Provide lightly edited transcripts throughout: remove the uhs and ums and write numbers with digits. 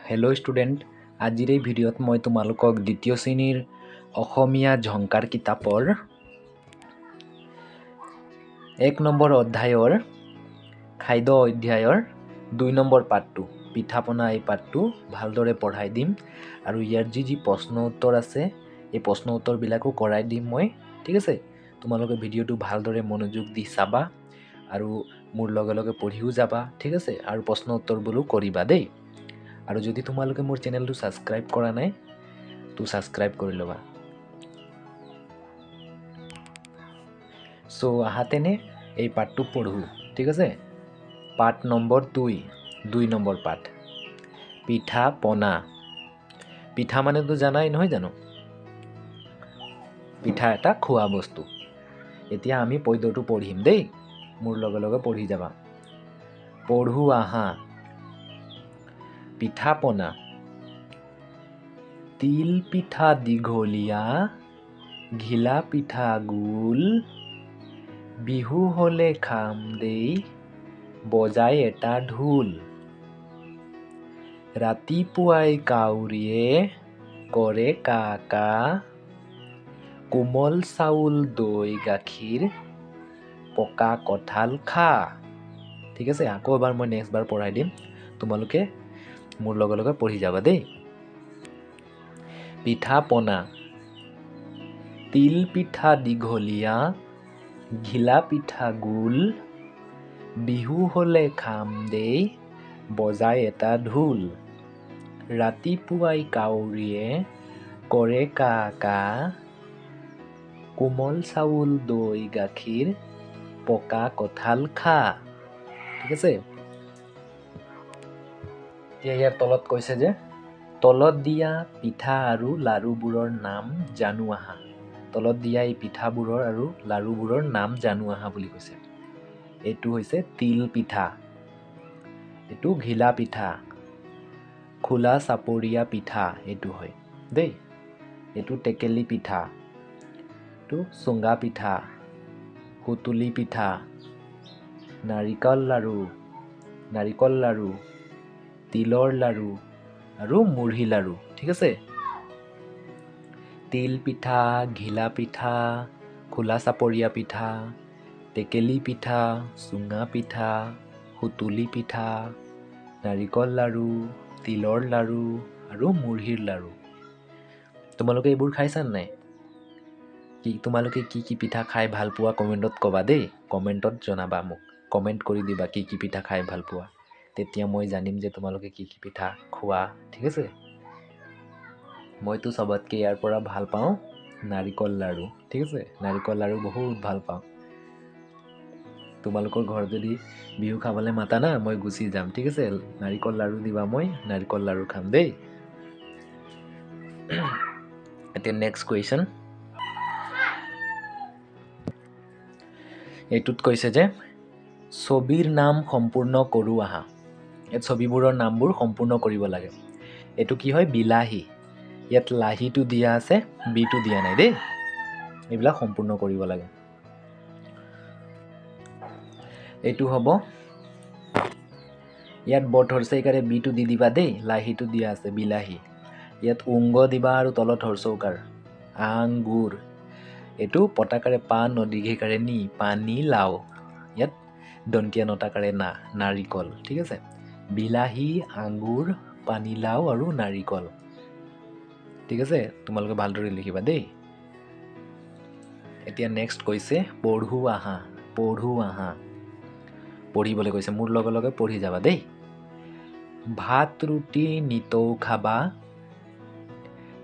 Hello' student, আজিৰ এই ভিডিঅ'ত মই তোমালোকক দ্বিতীয় শ্ৰেণীৰ অসমীয়া ঝংকাৰ কিতাপৰ 1 নম্বৰ অধ্যায়ৰ খাদ্য অধ্যায়ৰ 2 নম্বৰ পাঠটো পিঠা পনা এই পাঠটো ভালদৰে পঢ়াই দিম আৰু ইয়াৰ যি প্ৰশ্ন উত্তৰ আছে এই প্ৰশ্ন উত্তৰবিলাকো কৰাই দিম মই। ঠিক আছে, তোমালোকে ভিডিঅ'টো ভালদৰে মনোযোগ দি চাবা আৰু মোৰ লগে লগে পঢ়িও যাবা। ঠিক আছে, আৰু প্ৰশ্ন উত্তৰবোৰো কৰিবা দেই। আৰু যদি তোমালোকে মোৰ চেনেলটো ছাবস্ক্ৰাইব কৰা নাই তো ছাবস্ক্ৰাইব কৰি ল'বা। চ' আহাতেনে এই পাঠটো পঢ়ো। ঠিক আছে, পাঠ নম্বৰ 2 নম্বৰ পাঠ পিঠা পনা। পিঠা মানেতো জানাই নহয় জানো, পিঠা এটা খোৱা বস্তু। এতিয়া আমি পদ্যটো পঢ়িম দেই, মোৰ লগে লগে পঢ়ি যাবা। পঢ়ো আহা। পিঠা পনা। তিল পিঠা দীঘলীয়া, ঘিলা পিঠা গোল, বিহু হ'লে খাম দেই বজাই এটা ঢোল। ৰাতিপুৱাই কাউৰীয়ে কৰে কা কা, কোমল চাউল দৈ গাখীৰ পকা কঁঠাল খা। ঠিক আছে, আকৌ এবাৰ মই নেক্সট বাৰ পঢ়াই দিম, তোমালোকে মোৰ লগে লগে পঢ়ি যাবা দেই। পিঠা পনা। তিল পিঠা দীঘলীয়া, ঘিলা পিঠা গোল, বিহু হ'লে খাম দেই বজাই এটা ঢোল। ৰাতিপুৱাই কাউৰীয়ে কৰে কা কা, কোমল চাউল দৈ গাখীৰ পকা কঁঠাল খা। ঠিক আছে, এতিয়া ইয়াৰ তলত কৈছে যে তলত দিয়া পিঠা আৰু লাৰুবোৰৰ নাম জানো আহা। তলত দিয়া এই পিঠাবোৰৰ আৰু লাৰুবোৰৰ নাম জানো আহা বুলি কৈছে। এইটো হৈছে তিল পিঠা, এইটো ঘিলা পিঠা, খোলা চাপৰীয়া পিঠা এইটো হয় দেই। এইটো টেকেলি পিঠা, এইটো চুঙা পিঠা, সুতুলি পিঠা, নাৰিকল লাৰু, তিলৰ লাৰু আৰু মুড়ি লাৰু। ঠিক আছে, তিল পিঠা, ঘিলা পিঠা, খোলা চাপৰীয়া পিঠা, টেকেলি পিঠা, চুঙা পিঠা, সুতুলি পিঠা, নাৰিকল লাৰু, তিলৰ লাৰু আৰু মুড়িৰ লাৰু। তোমালোকে এইবোৰ খাইছা নাই? তোমালোকে কি কি পিঠা খাই ভাল পোৱা কমেণ্টত ক'বা দেই। কমেণ্টত জনাবা মোক, কমেণ্ট কৰি দিবা কি কি পিঠা খাই ভাল পোৱা, তেতিয়া মই জানিম যে তোমালোকে কি কি পিঠা খোৱা। ঠিক আছে, মইতো চবতকৈ ইয়াৰ পৰা ভাল পাওঁ নাৰিকল লাৰু। ঠিক আছে, নাৰিকল লাৰু বহুত ভাল পাওঁ। তোমালোকৰ ঘৰত যদি বিহু খাবলৈ মাতা না, মই গুচি যাম। ঠিক আছে, নাৰিকল লাৰু দিবা, মই নাৰিকল লাৰু খাম দেই। এতিয়া নেক্সট কুৱেশ্যন। এইটোত কৈছে যে ছবিৰ নাম সম্পূৰ্ণ কৰোঁ আহা। ইয়াত ছবিবোৰৰ নামবোৰ সম্পূৰ্ণ কৰিব লাগে। এইটো কি হয়? বিলাহী। ইয়াত লাহিটো দিয়া আছে, বিটো দিয়া নাই দেই। এইবিলাক সম্পূৰ্ণ কৰিব লাগে। এইটো হ'ব, ইয়াত বৰ ধৰিছে এইকাৰণে বিটো দি দিবা দেই, লাহিটো দিয়া আছে বিলাহী। ইয়াত উংগ দিবা আৰু তলত হৰচৌকাৰ আঙুৰ। এইটো পতাকাৰে পা নদীঘেকাৰে নি পানী লাও। ইয়াত দন্তীয়া নতাকাৰে না নাৰিকল। ঠিক আছে, বিলাহী, আঙুৰ, পানীলাও আৰু নাৰিকল। ঠিক আছে, তোমালোকে ভালদৰে লিখিবা দেই। এতিয়া নেক্সট কৈছে পঢ়ো আহা। পঢ়ো আহা, পঢ়িবলৈ কৈছে, মোৰ লগে লগে পঢ়ি যাবা দেই। ভাত ৰুটি নিতৌ খাবা,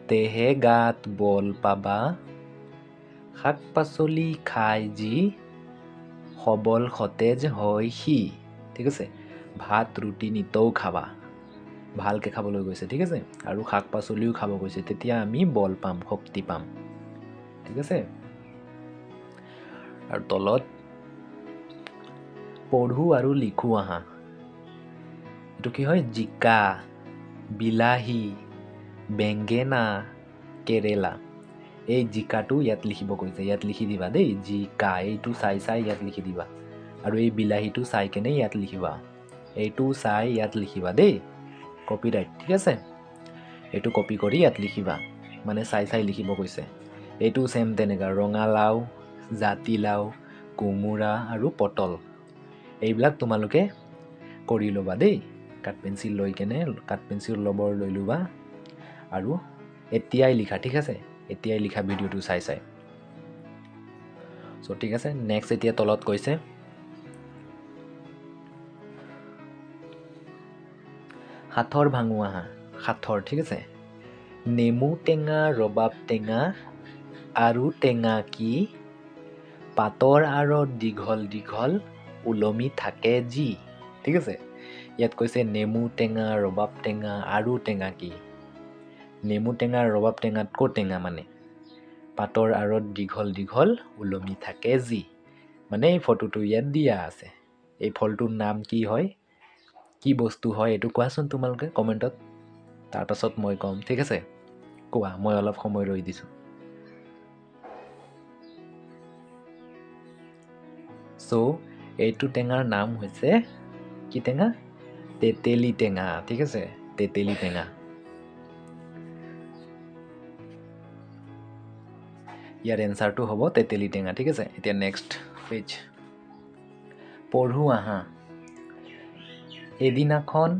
তেহে গাত বল পাবা, শাক পাচলি খাই যি সবল সতেজ হয় সি। ঠিক আছে, ভাত ৰুটি নিতৌ খাবা, ভালকৈ খাবলৈ গৈছে। ঠিক আছে, আৰু শাক পাচলিও খাব গৈছে, তেতিয়া আমি বল পাম, শক্তি পাম। ঠিক আছে, আৰু তলত পঢ়ো আৰু লিখো আহা। এইটো কি হয়? জিকা, বিলাহী, বেঙেনা, কেৰেলা। এই জিকাটো ইয়াত লিখিব কৈছে, ইয়াত লিখি দিবা দেই। জিকা এইটো চাই চাই ইয়াত লিখি দিবা, আৰু এই বিলাহীটো চাই কেনে ইয়াত লিখিবা। এইটো চাই ইয়াত লিখিবা দেই। কপিৰাইট ঠিক আছে এইটো কপি কৰি ইয়াত লিখিবা মানে চাই লিখিব কৈছে এইটো সেম তেনেকা ৰঙালাও জাতিলাও কোমোৰা আৰু পটল এইবিলাক তোমালোকে কৰি ল'বা দেই কাঠ পেঞ্চিল লৈ কেনে কাঠ পেঞ্চিল ৰবৰ লৈ ল'বা আৰু এতিয়াই লিখা ঠিক আছে এতিয়াই লিখা ভিডিঅ'টো চাই সো ঠিক আছে নেক্সট এতিয়া তলত কৈছে হাথৰ ভাঙুৱা হাথৰ ঠিক আছে নেমু টেঙা ৰবাব টেঙা আৰু টেঙা কি পাতৰ আঁৰত দীঘল দীঘল ওলমি থাকে যি ঠিক আছে ইয়াত কৈছে নেমু টেঙা ৰবাব টেঙা আৰু টেঙা কি নেমু টেঙা ৰবাব টেঙাত ক'ত টেঙা মানে পাতৰ আঁৰত দীঘল দীঘল ওলমি থাকে যি মানে এই ফটোটো ইয়াত দিয়া আছে এই ফলটোৰ নাম কি হয় কি বস্তু হয় এইটো কোৱাচোন তোমালোকে কমেণ্টত তাৰপাছত মই ক'ম ঠিক আছে কোৱা মই অলপ সময় ৰৈ দিছোঁ সো এইটো টেঙাৰ নাম হৈছে কি টেঙা তেতেলী টেঙা ঠিক আছে তেতেলী টেঙা ইয়াৰ এনসাৰটো হ'ব তেতেলী টেঙা ঠিক আছে এতিয়া নেক্সট পেজ পঢ়ো আহা এদিনাখন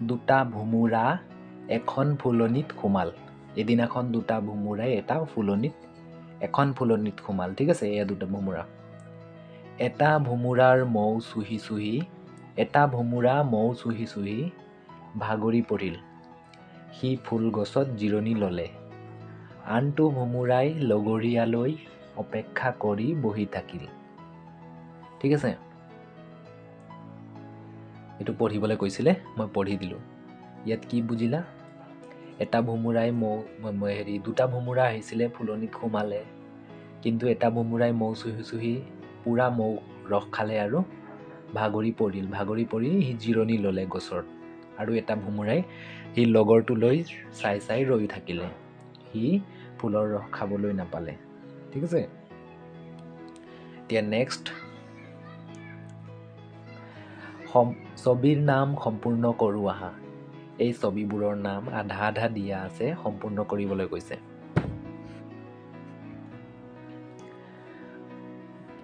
দুটা ভুমুৰা এখন ফুলনিত সোমাল এদিনাখন দুটা ভুমুৰাই এটা ফুলনিত এখন ফুলনিত সোমাল ঠিক আছে এয়া দুটা ভুমুৰা এটা ভুমুৰাৰ মৌ চুহি চুহি এটা ভুমুৰা মৌ চুহি চুহি ভাগৰি পৰিল সি ফুল গছত জিৰণি ল'লে আনটো ভুমুৰাই লগৰীয়ালৈ অপেক্ষা কৰি বহি থাকিল ঠিক আছে এইটো পঢ়িবলৈ কৈছিলে মই পঢ়ি দিলোঁ ইয়াত কি বুজিলা এটা ভুমুৰাই দুটা ভুমুৰা আহিছিলে ফুলনিত সোমালে কিন্তু এটা ভুমুৰাই মৌ চুহি চুহি পুৰা মৌ ৰস খালে আৰু ভাগৰি পৰি সি জিৰণি ল'লে গছত আৰু এটা ভুমুৰাই সি লগৰটো লৈ চাই ৰৈ থাকিলে সি ফুলৰ ৰস খাবলৈ নাপালে ঠিক আছে এতিয়া নেক্সট ছবিৰ নাম সম্পূৰ্ণ কৰোঁ আহা এই ছবিবোৰৰ নাম আধা আধা দিয়া আছে সম্পূৰ্ণ কৰিবলৈ কৈছে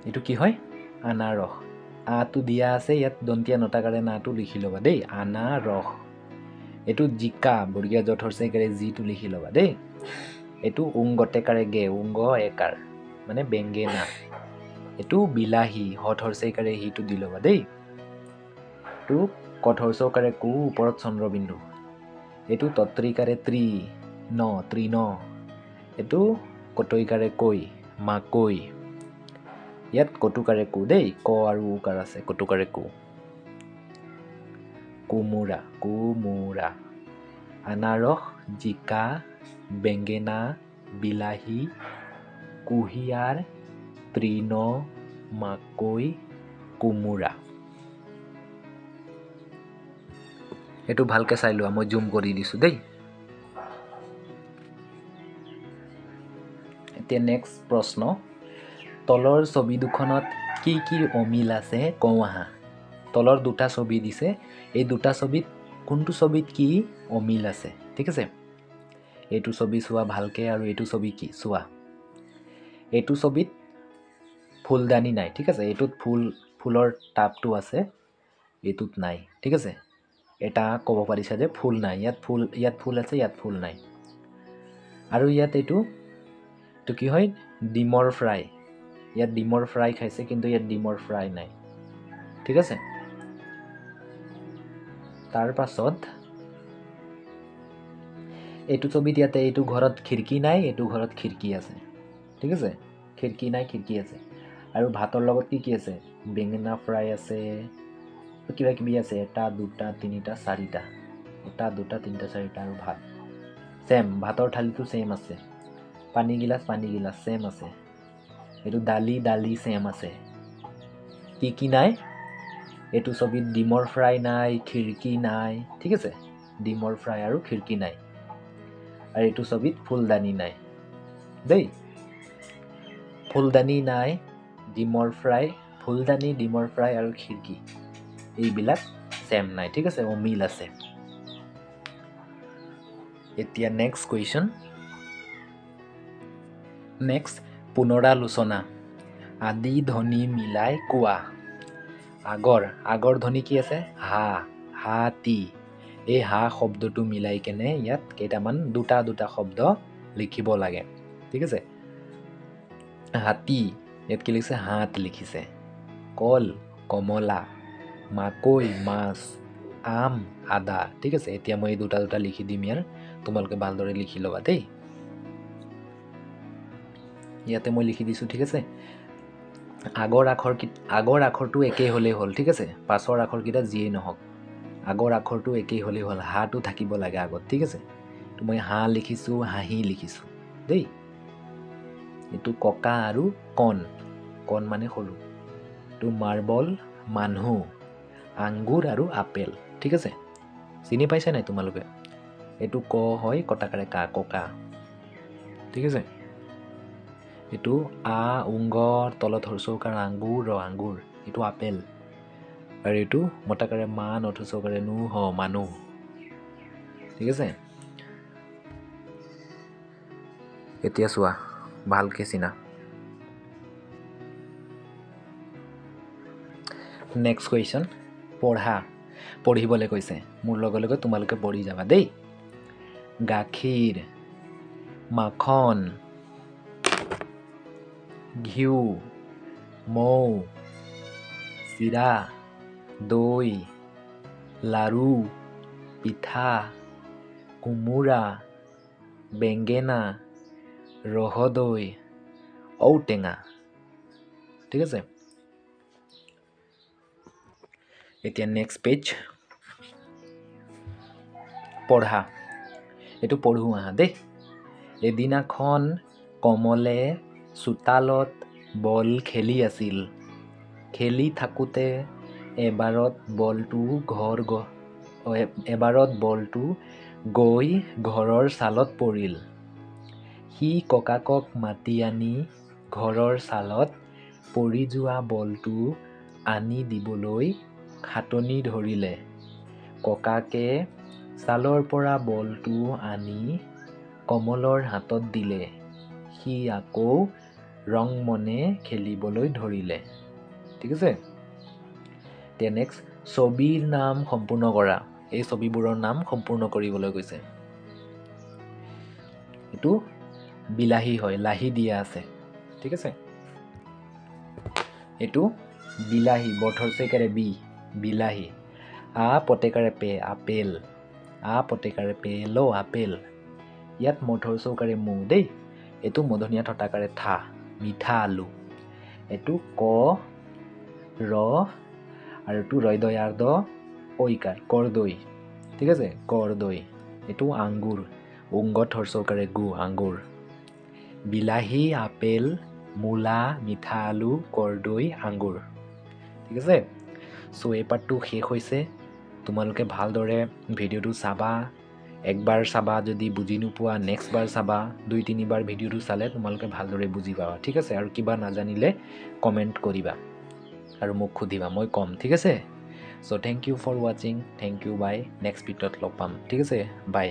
এইটো কি হয় আনাৰস আটো দিয়া আছে ইয়াত দন্তীয়া নটাকাৰে নাটো লিখি ল'বা দেই আনাৰস এইটো জিকা বৰ্গীয়া জ থৰচেকাৰে জিটো লিখি ল'বা দেই এইটো উংগটেকাৰে গে উংগ একাৰ মানে বেঙেনা এইটো বিলাহী হ থৰচেকাৰে হিটো দি ল'বা দেই এইটো কঠৰচকাৰে কু ওপৰত চন্দ্ৰবিন্দু এইটো তত্ৰিকাৰে তৃণ এইটো কটৈকাৰে কৈ মাকৈ ইয়াত কটুকাৰে কু দেই ক আৰু উকাৰ আছে কটুকাৰে কু কোমোৰা আনাৰস জিকা বেঙেনা বিলাহী কুঁহিয়াৰ তৃণ মাকৈ কোমোৰা এইটো ভালকৈ চাই লোৱা মই জুম কৰি দিছোঁ দেই এতিয়া নেক্সট প্ৰশ্ন তলৰ ছবি দুখনত কি কি অমিল আছে কওঁ আহা তলৰ দুটা ছবি দিছে এই দুটা ছবিত কোনটো ছবিত কি অমিল আছে ঠিক আছে এইটো ছবি চোৱা ভালকৈ আৰু এইটো ছবি কি চোৱা এইটো ছবিত ফুলদানি নাই ঠিক আছে এইটোত ফুলৰ টাবটো আছে এইটোত নাই ঠিক আছে এটা ক'ব পাৰিছা যে ফুল নাই ইয়াত ফুল আছে ইয়াত ফুল নাই আৰু ইয়াত এইটো কি হয় ডিমৰ ফ্ৰাই ইয়াত ডিমৰ ফ্ৰাই খাইছে কিন্তু ইয়াত ডিমৰ ফ্ৰাই নাই ঠিক আছে তাৰ পাছত এইটো ছবিত ইয়াতে এইটো ঘৰত খিৰিকী নাই এইটো ঘৰত খিৰিকী আছে ঠিক আছে খিৰিকী নাই খিৰিকী আছে আৰু ভাতৰ লগত কি আছে বেঙেনা ফ্ৰাই আছে কিবা কিবি আছে এটা দুটা তিনিটা চাৰিটা এটা দুটা তিনিটা চাৰিটা আৰু ভাত সেম ভাতৰ থালিটো সেম আছে পানী গিলাচ সেম আছে এইটো দালি সেম আছে কি নাই এইটো ছবিত ডিমৰ ফ্ৰাই নাই খিৰিকী নাই ঠিক আছে ডিমৰ ফ্ৰাই আৰু খিৰিকী নাই আৰু এইটো ছবিত ফুলদানি নাই দেই ফুলদানি নাই ডিমৰ ফ্ৰাই ফুলদানি ডিমৰ ফ্ৰাই আৰু খিৰিকী এইবিলাক সেম নাই ঠিক আছে অমিল আছে এতিয়া নেক্সট কুৱেশ্যন। নেক্সট পুনৰালোচনা। আদি ধ্বনি মিলাই কোৱা। আগৰ ধ্বনি কি আছে? হা, হাতী। এই হা শব্দটো মিলাই কেনে ইয়াত কেইটামান দুটা শব্দ লিখিব লাগে। ঠিক আছে? হাতী, ইয়াত কি লিখিছে? হাত লিখিছে। কল, কমলা। মাকৈ, মাছ। আম, আদা। ঠিক আছে? এতিয়া মই এই দুটা লিখি দিম ইয়াৰ, তোমালোকে ভালদৰে লিখি ল'বা দেই। ইয়াতে মই লিখি দিছোঁ। ঠিক আছে? আগৰ আখৰটো একেই হ'লেই হ'ল। ঠিক আছে? পাছৰ আখৰকেইটা যিয়েই নহওক, আগৰ আখৰটো একেই হ'লেই হ'ল। হাটো থাকিব লাগে আগত। ঠিক আছে? তো মই হাঁহ লিখিছোঁ, হাঁহি লিখিছোঁ দেই। এইটো ককা আৰু কণ মানে সৰু। এইটো মাৰ্বল, মানুহ। আঙ্গুৰ আৰু আপেল। ঠিক আছে? চিনি পাইছা নাই তোমালোকে? এইটো ক হয়, কটাকাৰে কা, ককা। ঠিক আছে? এইটো আ উংগৰ তলত হৰ্ষৌকাৰ আঙ্গুৰ, আঙ্গুৰ। এইটো আপেল। আৰু এইটো মতাকাৰে মা নথুচকাৰে নু হ, মানুহ। ঠিক আছে? এতিয়া চোৱা, ভালকে চিনা। Next question. পঢ়িবলৈ কৈছে। মোৰ লগে তোমালোকে পঢ়ি যাবা দেই। গাখীৰ, মাখন, ঘিউ, মৌ, চিৰা, দৈ, লাৰু, পিঠা, কোমোৰা, বেঙেনা, ৰহদৈ, ঔটেঙা। ঠিক আছে? এতিয়া নেক্সট পেজ। পঢ়া। এইটো পঢ়ো আহা দেই। এদিনাখন কমলে চোতালত বল খেলি আছিল। খেলি থাকোঁতে এবাৰত বলটো গৈ ঘৰৰ চালত পৰিল। সি ককাকক মাতি আনি ঘৰৰ চালত পৰি যোৱা বলটো আনি দিবলৈ খাটনি ধৰিলে। ককাকে চালৰ পৰা বলটো আনি কমলৰ হাতত দিলে। সি আকৌ ৰংমনে খেলিবলৈ ধৰিলে। ঠিক আছে? এতিয়া নেক্সট, ছবিৰ নাম সম্পূৰ্ণ কৰা। এই ছবিবোৰৰ নাম সম্পূৰ্ণ কৰিবলৈ কৈছে। এইটো বিলাহী হয়, লাহি দিয়া আছে। ঠিক আছে? এইটো বিলাহী, বথৰচৈকাৰে বি, বিলাহী। আ পতেকাৰে পে, আপেল। আ পতেকাৰে পেল, আপেল। ইয়াত মধুৰ চৌকাৰে মু দেই। এইটো মধনীয়া থতাকাৰে থা, মিঠা আলু। এইটো ক, ৰ, আৰু এইটো ৰয়দয়াৰ দ, ঐকাৰ, কৰদৈ। ঠিক আছে? কৰদৈ। এইটো আঙ্গুৰ, উংগত হৰ্ষৌকাৰে গু, আঙ্গুৰ। বিলাহী, আপেল, মূলা, মিঠা আলু, কৰদৈ, আঙ্গুৰ। ঠিক আছে? চ' এই পাৰ্টটো শেষ হৈছে। তোমালোকে ভালদৰে ভিডিঅ'টো চাবা। একবাৰ চাবা, যদি বুজি নোপোৱা নেক্সট বাৰ চাবা। 2-3 বাৰ ভিডিঅ'টো চালে তোমালোকে ভালদৰে বুজি পাবা। ঠিক আছে? আৰু কিবা নাজানিলে কমেণ্ট কৰিবা আৰু মোক সুধিবা, মই ক'ম। ঠিক আছে? চ' থেংক ইউ ফৰ ৱাচিং। থেংক ইউ, বাই। নেক্সট ভিডিঅ'ত লগ পাম। ঠিক আছে? বাই।